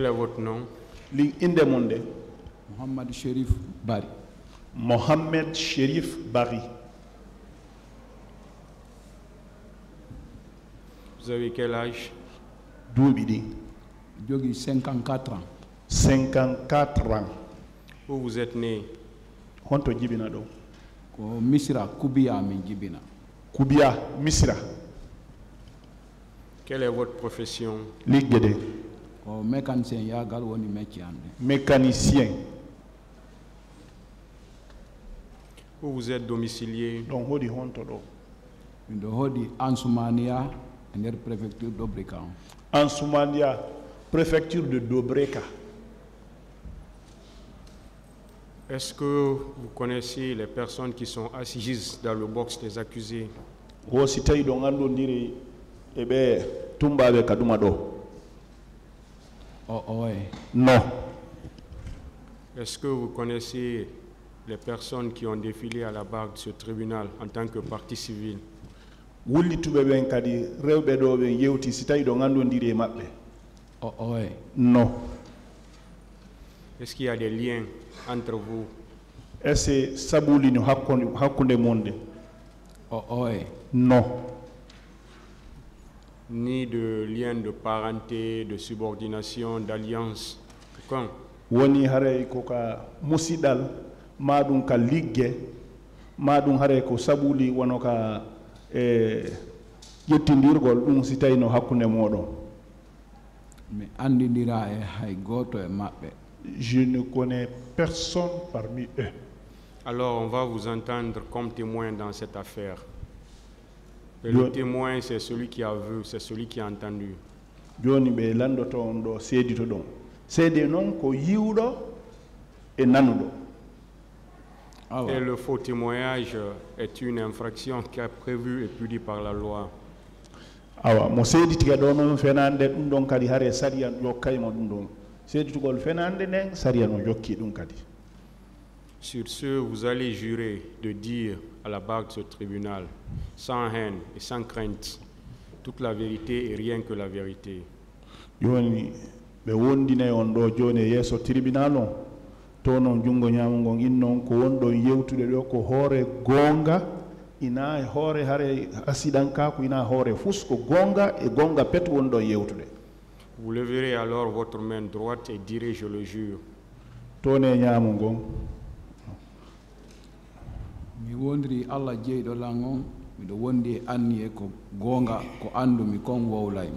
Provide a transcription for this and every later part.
Quel est votre nom? Li Indemonde. Mohamed Sherif Bari. Mohamed Sherif Bari. Vous avez quel âge? Doubidi. Jogi 54 ans. 54 ans. Où vous êtes né? Honto jibina do. Ko Misra Kubia min jibina. Kubia, Misra. Quelle est votre profession? Ligede. Ko mécanicien ya gal woni métier ande. Mécanicien. Où vous êtes domicilié? Donc hodi honto do. Mindo hodi Ansumania nder préfecture d'Obreka. En Soumania, préfecture de Dobreka. Est-ce que vous connaissez les personnes qui sont assises dans le box des accusés? Wo sitay do ngando ndiri ebe tumbabe kaduma do. Oh ouais. Non. Est-ce que vous connaissez les personnes qui ont défilé à la barre de ce tribunal en tant que partie civile? Wulli tube ben kadi rewbe do ben yewti sitay do ngando ndiri mabbe. Oh ouais. Non. Est-ce qu'il y a des liens entre vous? Est-ce sabuli no hakkunde monde? Oh ouais. Non. Ni de liens de parenté, de subordination, d'alliance? Quand? Woni hare ko ka musidal madum ka ligge madum hare ko sabuli wono ka yettindirgol dum si tayno hakkunde modon. Mais andindira e hay goto e mabbe. Je ne connais personne parmi eux. Alors on va vous entendre comme témoin dans cette affaire. Et le témoin, c'est celui qui a vu, c'est celui qui a entendu. Joni be landoto on do sedito don. Sede non ko yiwdo e nanudo. Ah ouais. Et le faux témoignage est une infraction qui est prévue et punie par la loi. Awa mo seditiga do non fenande dum don kadi hare sariya jokkay mo dum don. Seditugol fenande nen sariya no jokki dum kadi. Sur ce, vous allez jurer de dire à la barre de ce tribunal, sans haine et sans crainte, toute la vérité et rien que la vérité. Joni be wondine on do joni yeso tribunal on to non jungo nyamongo innon ko wondo yewtude do ko hore gonga ina hore hare asidanka ko ina hore fusko gonga e gonga pet wondo yewtude. Vous leverez alors votre main droite et direz, je le jure. To ne nyamongo Mi wondri Allah jeydo langon mido wondi anni e ko gonga ko andumi kon wowlay.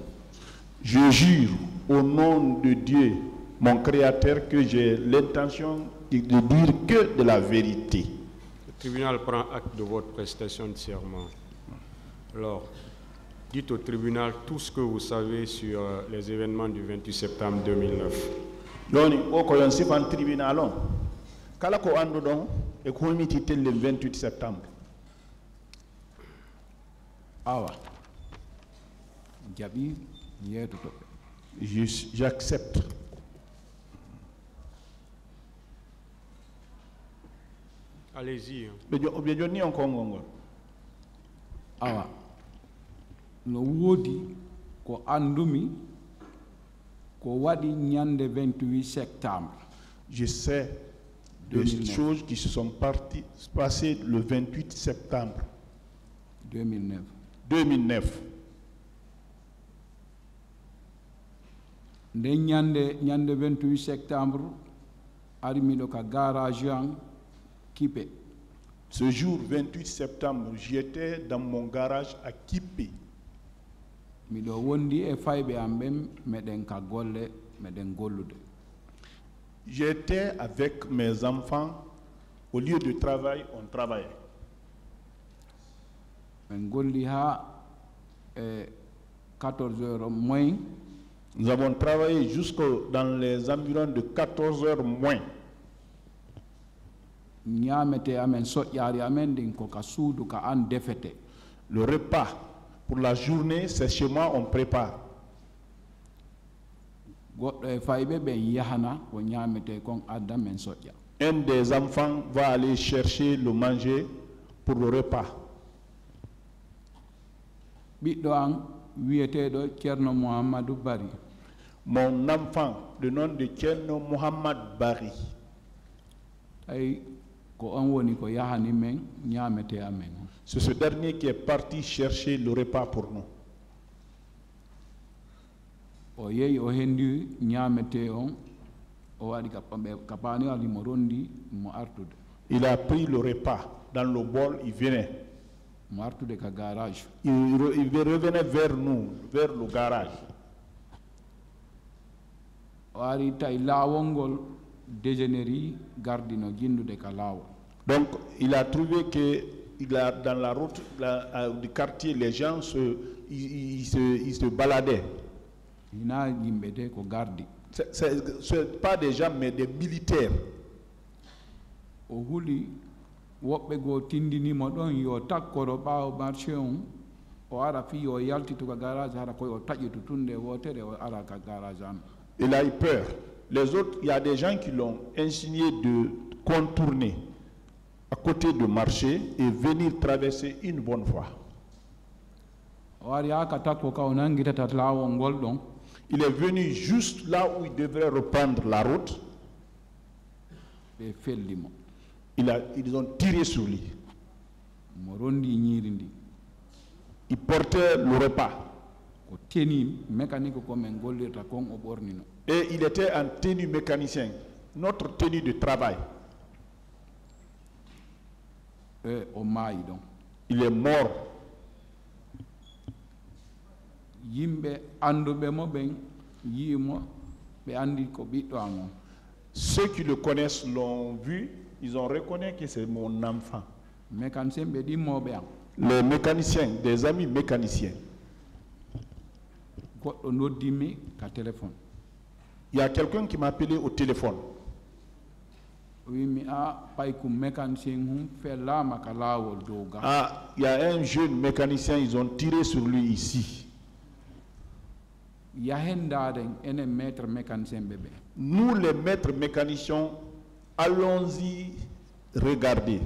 Je jure au nom de Dieu, mon Créateur, que j'ai l'intention de dire que de la vérité. Le tribunal prend acte de votre prestation de serment. Alors, dites au tribunal tout ce que vous savez sur les événements du 28 septembre 2009. Doni o ko yon sifan tribunal on kala ko andu don e ko holmiti tel le 28 septembre. Awa. Jabi yeto to. J'accepte. Allez-y. Be joni on ko ngongol. Awa. No wodi ko andumi ko wadi nyande 28 septembre. Je sais des 2009. choses qui se sont passées le 28 septembre 2009. 2009. Nde nyande 28 septembre arimido ka garage an Kipe. Ce jour 28 septembre, j'étais dans mon garage à Kipe. Mido wondi e faybe ambem meden ka golle meden gollude. J'étais avec mes enfants. Au lieu de travail, on travaillait. En golli ha 14 heures moins. Nous avons travaillé jusqu'au dans les environs de 14 heures moins. Nyamete amen soƴƴaari amen ɗin ko ka suudu ka an defete. Le repas pour la journée, c'est chez moi, on prépare. Goɗɗo e fayɓe ɓen yahana ko ñamete kon adda men soƴƴa. Un des enfants va aller chercher le manger pour le repas. Ɓiɗɗo an wiyeteɗo Ceerno Mouhamadou Bari. Mon enfant, le nom de Tcherno Mohamed Bari. ay ko an woni ko yahani men ñamete amen. C'est ce dernier qui est parti chercher le repas pour nous. O yeyi o hendi ñamete on o waɗi kapani ali mo rondi mo artude. Il a pris le repas dans le bol, il venait. Mo artude ka garage. Il revenait vers nous, vers le garage. O ari tay lawol ngol dégénéri gardino jindude ka lawol. Donc, il a trouvé que dans la route du quartier, les gens ils se baladaient. Hina yimɓe de ko gardi. C'est pas des gens, mais des militaires. O huli woɓɓe goo tindinimo ɗon yo takkoro ɓaawo marché on o ara fi yo yaltitu ka garage hara koye o taƴitu tunde wotere o ara ka garage an. Il a eu peur. Les autres, il y a des gens qui l'ont insigné de contourner à côté du marché et venir traverser une bonne fois. O ari aka takko ka o nangitata laawol ngol ɗon. Il est venu juste là où il devrait reprendre la route. ɓe fellimo. Ils ont tiré sur lui. Mo rondi ñiiri ndi. Il portait le repas. Ko teni mécanique ko men gollirta kon o ɓornino. Et il était en tenue mécanicien, notre tenue de travail. O maayi ɗon. Il est mort. Yimɓe anduɓe mo ɓen yiimo ɓe andi ko ɓiɗɗo an on. Ceux qui le connaissent l'ont vu, ils ont reconnu que c'est mon enfant. Mécanicien ɓe ɗimmoɓe an. Les mécaniciens, des amis mécaniciens. Goɗɗo noddimi ka téléphone. Il y a quelqu'un qui m'a appelé au téléphone. Wimi a pay ko mécanicien hum fellama ka laawol dow ga. Ah, il y a un jeune mécanicien, ils ont tiré sur lui ici. Yahendaden enen maître mécanicien bébé. Nous, les maîtres mécaniciens, allons-y regarder.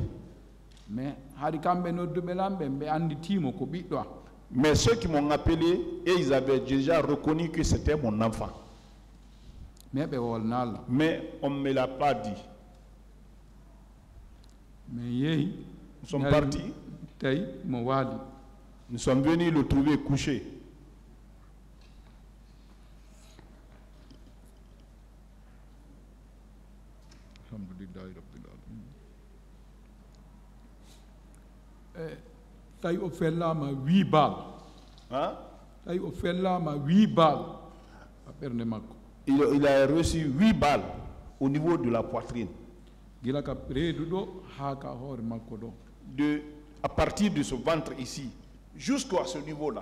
Mais hari kamɓe nodduɓe lamɓe ɓe anditimo ko ɓiɗɗo am. Mais ceux qui m'ont appelé, et ils avaient déjà reconnu que c'était mon enfant. Mais ɓe wolnalla. Mais on ne me l'a pas dit. Mais yehi. Nous sommes partis. Tawi mo waali. Nous sommes venus le trouver couché. Tawi o fellama 8 balles. Hein? Tawi o fellama 8 balles a ɓernde makko. Il a reçu 8 balles au niveau de la poitrine. Gila ka reedu ɗo haa ka hoore makko ɗo. À partir de ce ventre ici, jusqu'à ce niveau-là.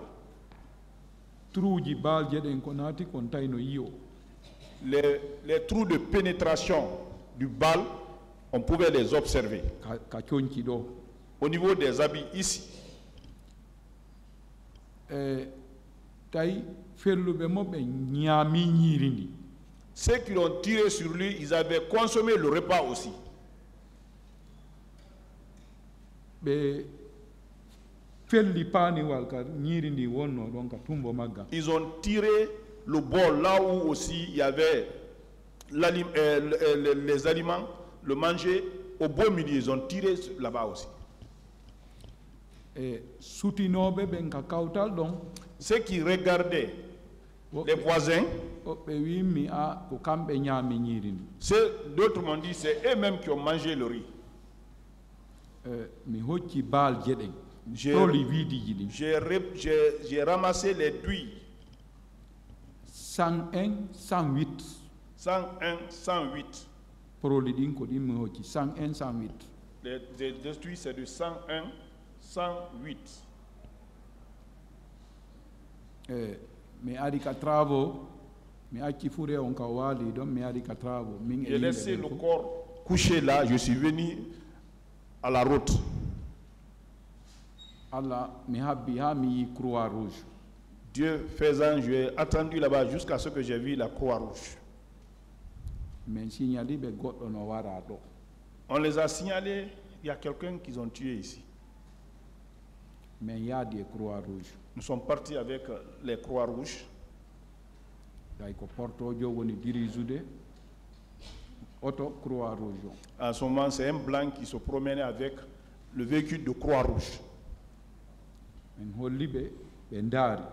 Truuji baalje ɗen ko naati kon tawi no yiyo. Les trous de pénétration du bal, on pouvait les observer. Ka coñci ɗo. Au niveau des habits ici. Tawi felluɓe mo ɓe ñaami ñiiri ndi. Ceux qui l'ont tiré sur lui, ils avaient consommé le repas aussi. Ɓe felli paaniwal ka ñiiri ndi wonno ɗon ka tumbo magga. Ils ont tiré le bol là où aussi il y avait les aliments, le manger. Au beau milieu, ils ont tiré là-bas aussi. Sutinoɓe ɓen ka kawtal ɗon. Ceux qui regardaient les voisins, ɓe wimmi a ko kamɓe ñaami ñiiri ndi. D'autres m'ont dit c'est eux-mêmes qui ont mangé le riz. Mi hocci baalje ɗen. Proli wiidiji ɗin. J'ai ramassé les douilles. 101, 108. 101, 108. Proli ɗin ko ɗin mi hocci 101, 108. Les douilles c'est de 101, 108. Mi ari ka travaux, mi acci fure on ka waali ɗon mi ari ka travaux. J'ai laissé le corps couché là, je suis venu à la route. Allah mi habbi ha mi yi croix rouge. Dieu faisant, j'ai attendu là-bas jusqu'à ce que j'ai vu la croix rouge. Men signali ɓe goɗɗo no wara ɗo. On les a signalés, il y a quelqu'un qu'ils ont tué ici. Men yaadi e croix rouge. Nous sommes partis avec les croix rouges. day ko portojo woni dirisude auto Croix Rouge. En ce moment, c'est un blanc qui se promenait avec le véhicule de Croix-Rouge. En hollibe be ndari.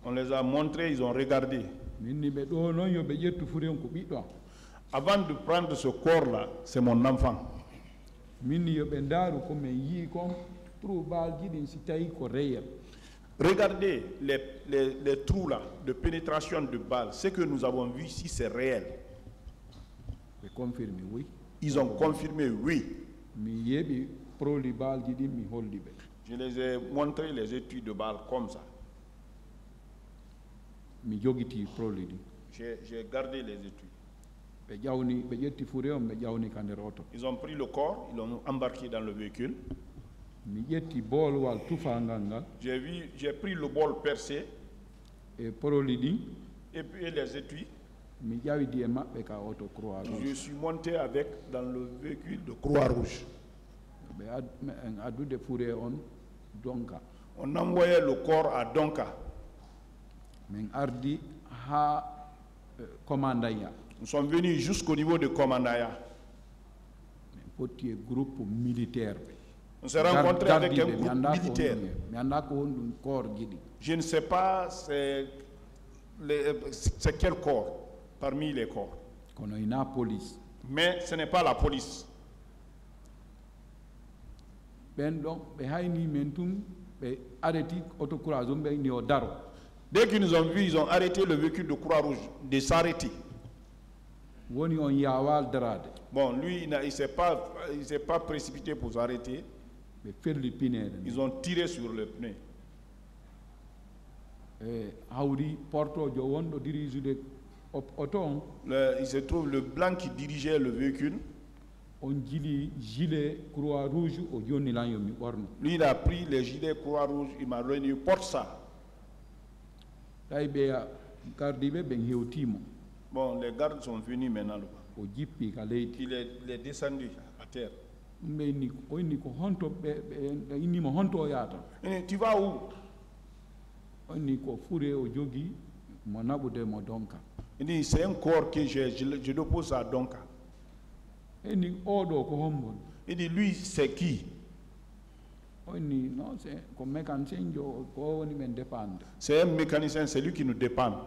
On les a montrés, ils ont regardé. Minni be do non yo be jettu fure on ko biddo. Avant de prendre ce corps-là, c'est mon enfant. Minni yo be ndaru ko men yi ko pour bal gidin si tayi ko réel. Regardez les trous là de pénétration de balles. Ce que nous avons vu ici, c'est réel. Be confirmé oui. Ils ont confirmé oui. Mi yebi pro li bal gidin mi hollibe. Je les ai montré les études de balles comme ça. Mi jogiti pro li di. J'ai gardé les études. Be jawni be jetti fure on be jawni kander auto. Ils ont pris le corps, ils l'ont embarqué dans le véhicule. Mi jetti bol wal tufangal J'ai pris le bol percé e pro li di et puis les étuis. mi jawi di e mabbe ka auto Croix Rouge. Je suis monté avec dans le véhicule de Croix-Rouge. Be adude fure on donka. On envoyait le corps à Donka. Men ardi ha commandaya. Nous sommes venus jusqu'au niveau de Komandaya. Men potti e groupe militaire. On s'est rencontré avec un groupe militaire. Mi anda ko hondum corps gidi. Je ne sais pas c'est quel corps parmi les corps. Kono ina police. Mais ce n'est pas la police. Ben donc be hayni men tum be arrêti auto Croix Rouge be ni o daro. Dès qu'ils nous ont vus, ils ont arrêté le véhicule de Croix-Rouge de s'arrêter. Woni on yawal darade. Bon, lui, il ne s'est pas précipité pour s'arrêter. Be ferli pinere. Ils ont tiré sur le pneu. Hawri porto jo wondo dirisude auto on. Il se trouve le blanc qui dirigeait le véhicule. On jili gilet Croix Rouge o joni lan yo mi borno. Lui, il a pris les gilets Croix-Rouge, il m'a donné, porte ça. Tay be gardibe ben hewtimo. Bon, les gardes sont venus maintenant. O jippi ka leydi. Il est descendu à terre. Be ni ko ni ko honto be inni mo honto yata. Tu vas où? On ni ko fure o jogi mo nabude mo donka. Il dit, c'est un corps que je dépose à Donka. Eni odo ko hombon. Il dit, lui, c'est qui? On ni non c'est comme mécanicien jo ko woni men dépendre. C'est un mécanicien, c'est lui qui nous dépend.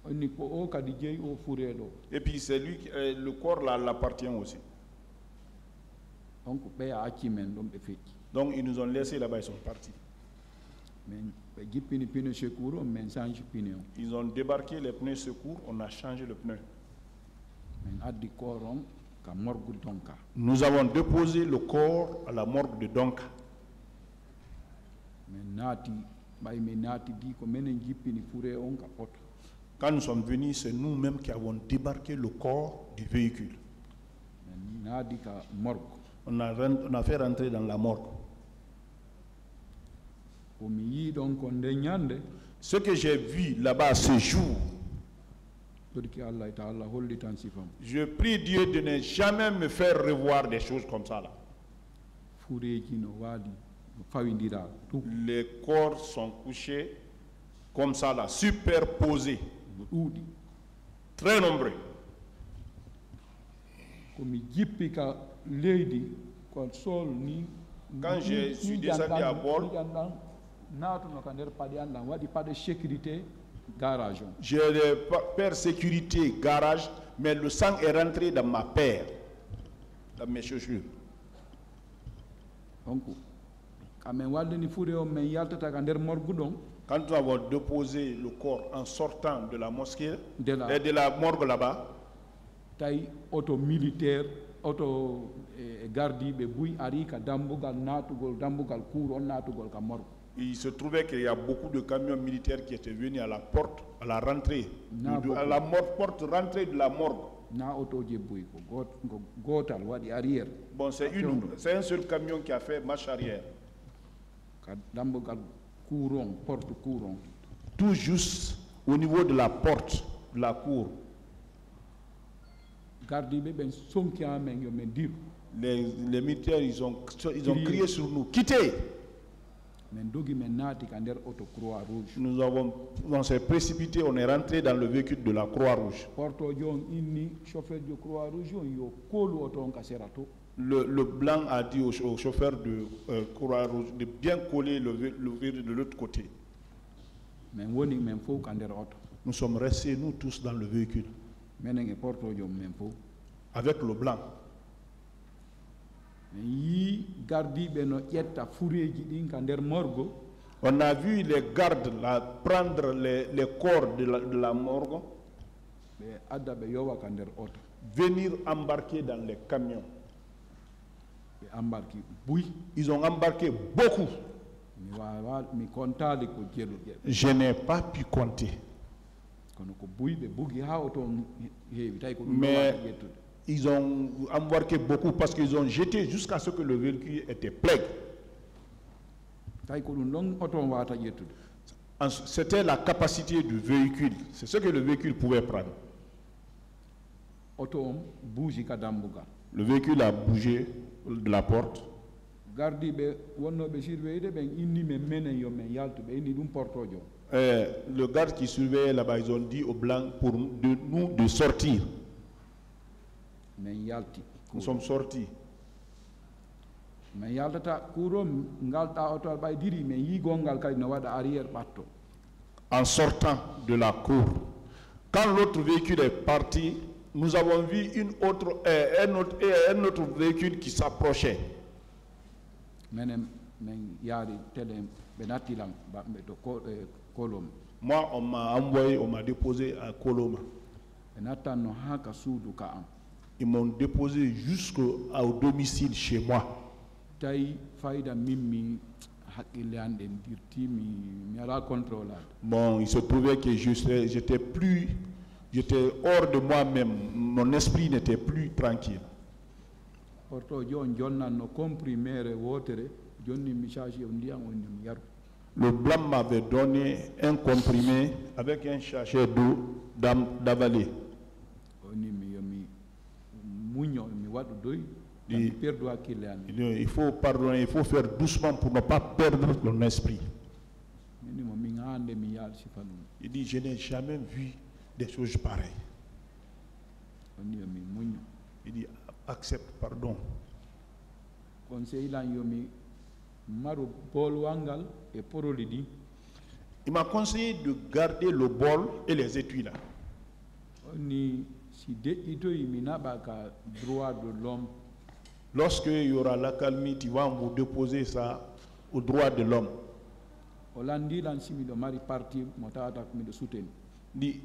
On ni ko o kadi jeyi o fure do. Et puis c'est lui, le corps là l'appartient aussi. Donc be acci men dom be fecci. Donc ils nous ont laissé là-bas, ils sont partis. Men be jippini pneu secours men change pneu. Ils ont débarqué les pneus secours, on a changé le pneu. Men addi korom ka morgue donka. Nous avons déposé le corps à la morgue de Donka. Men nati bay men nati di ko menen jippini fure on ka auto. Quand nous sommes venus, c'est nous-mêmes qui avons débarqué le corps du véhicule. Men nadi ka morgue. On a fait rentrer dans la morgue. Ko mi yi don ko nde nyande. Ce que j'ai vu là-bas ce jour, je prie Dieu de ne jamais me faire revoir des choses comme ça là. Les corps sont couchés comme ça là, superposés, très nombreux. Quand je suis descendu à bord, garage. J'ai le paire sécurité garage, mais le sang est rentré dans ma paire, dans mes chaussures. Donc, quand nous avons déposé le corps en sortant de la mosquée et de la morgue là-bas, taille auto militaire, auto gardi be bouy ari ka dambugal natugol dambugal cour on natugol ka morgue. Il se trouvait qu'il y a beaucoup de camions militaires qui étaient venus à la porte, à la rentrée, à la porte rentrée de la morgue. Bon, c'est un seul camion qui a fait marche arrière. Tout juste au niveau de la porte de la cour. Les militaires, ils ont crié sur nous, quittez! On s'est précipité, on est rentré dans le véhicule de la Croix-Rouge. Le blanc a dit au chauffeur de Croix-Rouge de bien coller le véhicule de l'autre côté. Nous sommes restés, nous tous, dans le véhicule. Avec le blanc. On a vu les gardes là, prendre les corps de la morgue, venir embarquer dans les camions. Ils ont embarqué beaucoup. Je n'ai pas pu compter. Mais ils ont embarqué beaucoup parce qu'ils ont jeté jusqu'à ce que le véhicule était plein. C'était la capacité du véhicule. C'est ce que le véhicule pouvait prendre. Le véhicule a bougé de la porte. Le garde qui surveillait là-bas, ils ont dit aux Blancs pour nous de sortir. Nous sommes sortis. En sortant de la cour, quand l'autre véhicule est parti, nous avons vu un autre véhicule qui s'approchait. Moi, on m'a envoyé, on m'a déposé à Koloma. Ils m'ont déposé jusqu'au domicile chez moi. Bon, il se trouvait que j'étais hors de moi-même. Mon esprit n'était plus tranquille. Le blanc m'avait donné un comprimé avec un sachet d'eau d'avaler. Il faut pardonner, il faut faire doucement pour ne pas perdre ton esprit. Il dit, je n'ai jamais vu des choses pareilles. Il dit, accepte, pardon. Il m'a conseillé de garder le bol et les étuis là. Lorsque il y aura l'accalmie, tu vas vous déposer ça au droit de l'homme.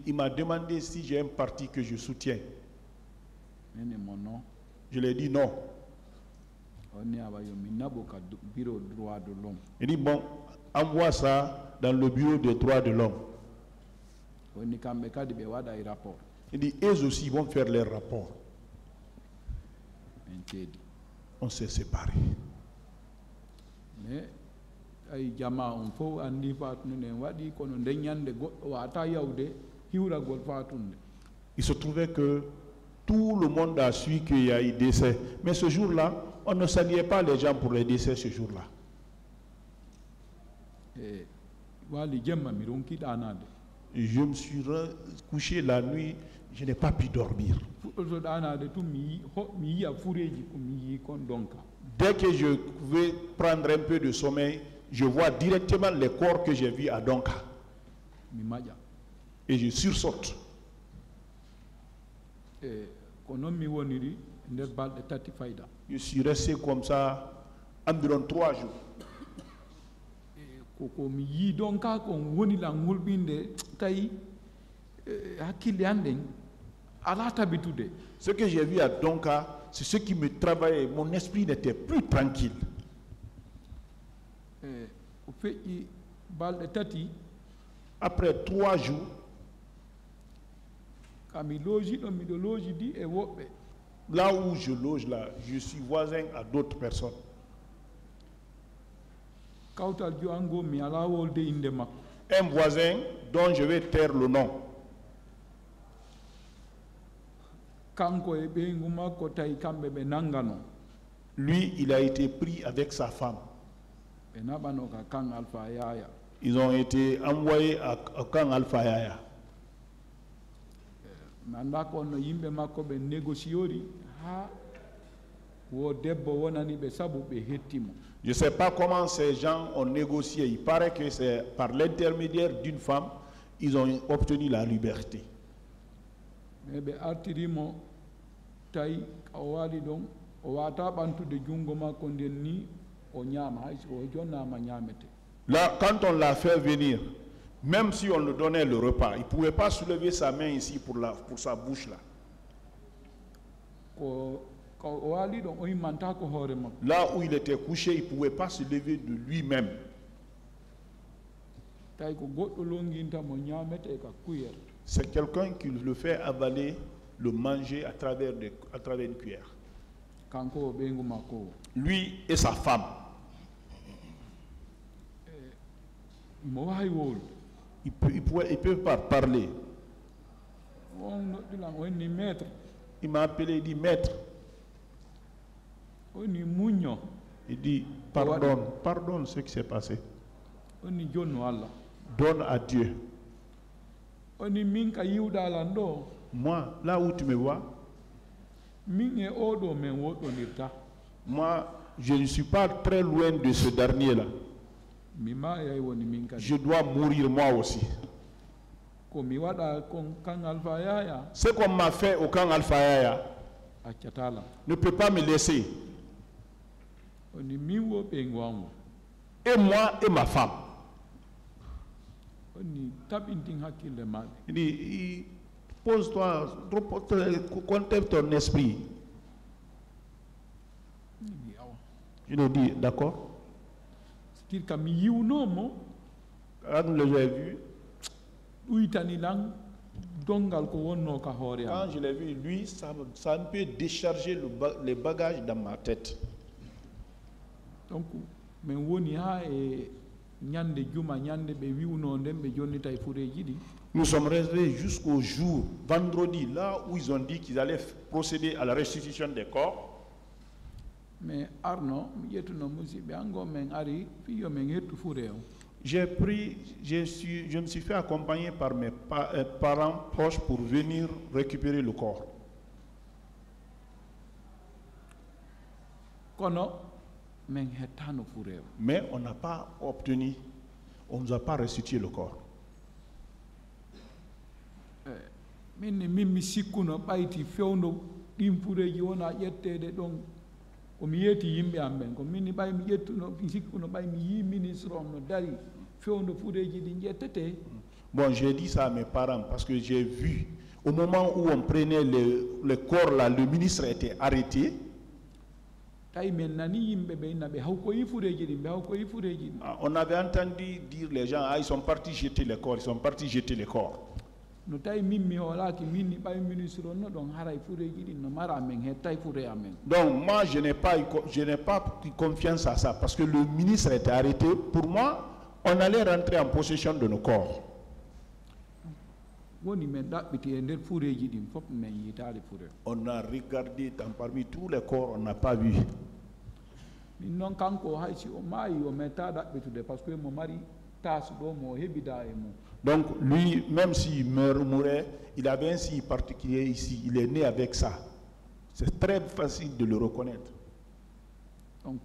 Il m'a demandé si j'ai un parti que je soutiens. Je lui ai dit non. Il dit bon, envoie ça dans le bureau des droits de l'homme. Il dit eux aussi vont faire leurs rapports. On s'est séparés. Il se trouvait que tout le monde a su qu'il y a eu décès. Mais ce jour-là, on ne saluait pas les gens pour les décès ce jour-là. Je me suis couché la nuit, je n'ai pas pu dormir. Dès que je pouvais prendre un peu de sommeil, je vois directement les corps que j'ai vus à Donka. Et je sursaute. Je suis resté comme ça environ 3 jours. Ce que j'ai vu à Donka, c'est ce qui me travaillait. Mon esprit n'était plus tranquille. Après 3 jours, là où je loge, là, je suis voisin à d'autres personnes. Un voisin dont je vais taire le nom. Lui, il a été pris avec sa femme. ɓe naɓano ka kan Alpha Yaya. Ils ont été envoyés à Camp Alpha Yaya. Mi anda ko no yimɓe makko ɓe négociori ha wo debbo wonani ɓe sabu ɓe hettimo. Je ne sais pas comment ces gens ont négocié. Il paraît que c'est par l'intermédiaire d'une femme, ils ont obtenu la liberté. Mais ɓe artirimo tawi o waali ɗon o wata ɓantude junngo makko nden ni o ñaama hay o jonnama ñaamete. Là, quand on l'a fait venir, même si on lui donnait le repas, il ne pouvait pas soulever sa main ici pour sa bouche là. Là où il était couché, il ne pouvait pas se lever de lui-même. C'est quelqu'un qui le fait avaler, le manger à travers une cuillère. Lui et sa femme. Il peut pas parler. Il m'a appelé, il dit maître. Il dit pardonne ce qui s'est passé. Donne à Dieu. Moi, là où tu me vois, moi, je ne suis pas très loin de ce dernier-là. Je dois mourir moi aussi. Ce qu'on m'a fait au camp Alpha Yaya ne peut pas me laisser. Et moi et ma femme. Il dit, pose-toi, contemple ton esprit. Je lui dis, d'accord. Quand je l'ai vu, quand je l'ai vu, lui, ça peut décharger les bagages dans ma tête. Donc, nous sommes restés jusqu'au jour, vendredi, là où ils ont dit qu'ils allaient procéder à la restitution des corps. Mais Arnaud, je me suis fait accompagner par mes parents proches pour venir récupérer le corps. Mais on n'a pas obtenu, on ne nous a pas restitué le corps. Bon, j'ai dit ça à mes parents parce que j'ai vu, au moment où on prenait le corps là, le ministre était arrêté. On avait entendu dire les gens, ils sont partis jeter les corps, ils sont partis jeter les corps. Donc moi je n'ai pas eu confiance à ça parce que le ministre était arrêté. Pour moi, on allait rentrer en possession de nos corps. On a regardé parmi tous les corps, on n'a pas vu. Donc lui, même s'il mourait, il avait un signe particulier ici. Il est né avec ça. C'est très facile de le reconnaître. Donc,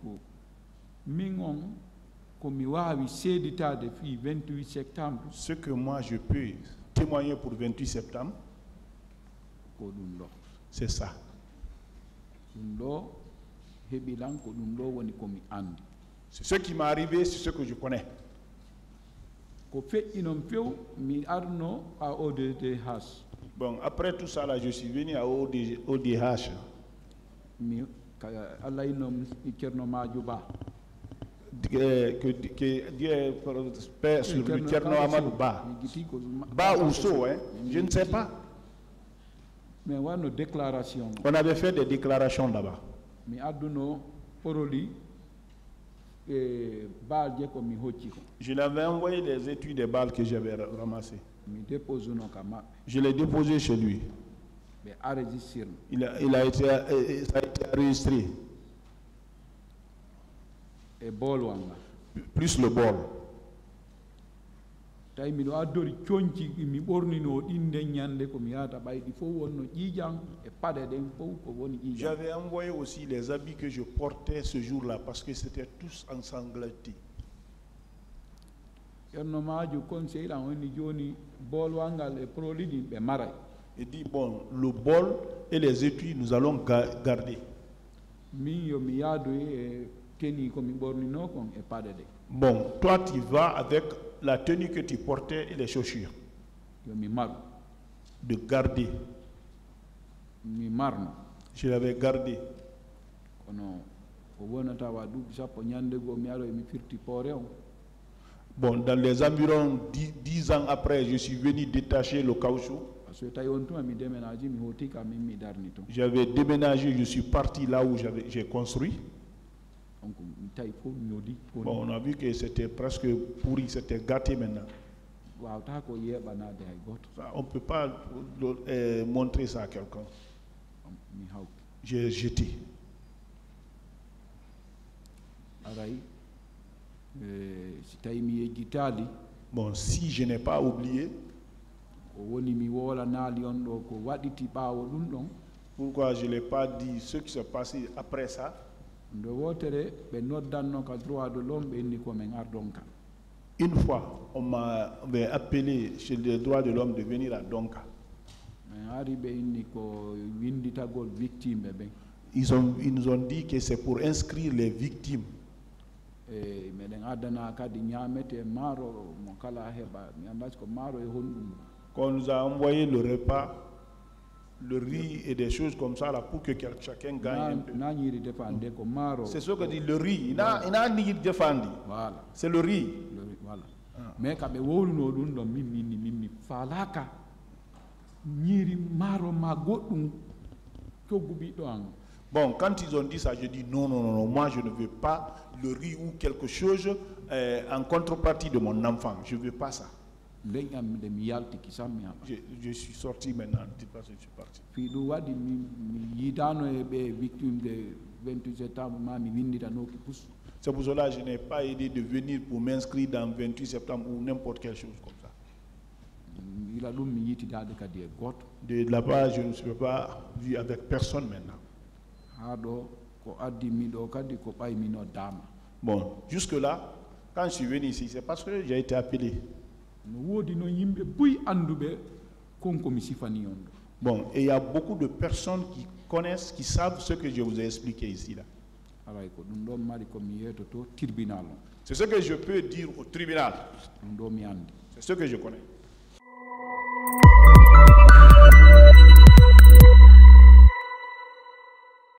ce que moi je peux témoigner pour 28 septembre, c'est ça. C'est ce qui m'est arrivé, c'est ce que je connais. Bon, après tout ça, là, je suis venu à ODH. Que Dieu paix sur le Tierno Amadou Ba. Ba ou So, hein? Je ne sais pas. On avait fait des déclarations là-bas. Je l'avais envoyé les études des balles que j'avais ramassées. Je l'ai déposé chez lui. Ça a été enregistré. plus le bol. tawi miɗo addori coñci mi ɓornino ɗinde ñande ko mi yahata ɓayɗi fof wonno ƴiiƴan e paɗe ɗen fof ko woni ƴiiƴan. J'avais envoyé aussi les habits que je portais ce jour-là parce que c'était tous ensanglantés. Ceerno Madio conseil ɗan woni joni bolwal ngal e proli ɗin ɓe maray. Il dit, bon, le bol et les étuis, nous allons garder. Min yo mi yaadu e teni ko mi ɓornino kon e paɗe ɗe. Bon, toi tu vas avec la tenue que tu portais et les chaussures. Yo mi maru. De garder. Mi marno. Je l'avais gardé. Kono ko wonata wa duuɓi sappo ñande goo mi aro mi firti poore on. Bon, dans les environs 10 ans après, je suis venu détacher le caoutchouc. Parce que tawi on tuma mi déménage mi hoti ka min mi darni ton. J'avais déménagé, je suis parti là où j'ai construit. Donc mi tawi fof ñodi. Bon, on a vu que c'était presque pourri, c'était gâté maintenant. Wawata ko yeɓanade hay goto. On ne peut pas montrer ça à quelqu'un. Mi hawti. J'ai jeté. Aray si tawi mi yejjitali. Bon, si je n'ai pas oublié. Ko woni mi wolanaali on ɗo ko waɗiti ɓaawo ɗum ɗon. Pourquoi je ne l'ai pas dit ce qui s'est passé après ça? Nde wotere ɓe noddanno ka droit de l'homme ɓe inni ko men ardon ka. Une fois, on m'avait appelé chez les droits de l'homme de venir à Donka. Men ari ɓe inni ko winditagol victime ɓe ɓen. Ils nous ont dit que c'est pour inscrire les victimes. E meɗen addana kadi ñamete maaro mo kala heɓa mi andati ko maaro e honɗum. Quand on nous a envoyé le repas, le riz et des choses comme ça là pour que chacun gagne un peu. C'est ce que dit le riz. Il n'a ni défendu. Voilà. C'est le riz. Voilà. Mais quand on woluno ɗum ɗon min falaka ñiiri maaro ma goɗɗum coggu ɓiɗɗo an. Bon, quand ils ont dit ça, je dis non, moi je ne veux pas le riz ou quelque chose en contrepartie de mon enfant. Je ne veux pas ça. Je suis sorti maintenant, je suis parti. C'est pour cela que je n'ai pas aidé de venir pour m'inscrire dans 28 septembre ou n'importe quelle chose comme ça. De là-bas, je ne suis pas vu avec personne maintenant. Bon, jusque-là, quand je suis venu ici, c'est parce que j'ai été appelé. Bon, et il y a beaucoup de personnes qui connaissent, qui savent ce que je vous ai expliqué ici. Là. C'est ce que je peux dire au tribunal. C'est ce que je connais.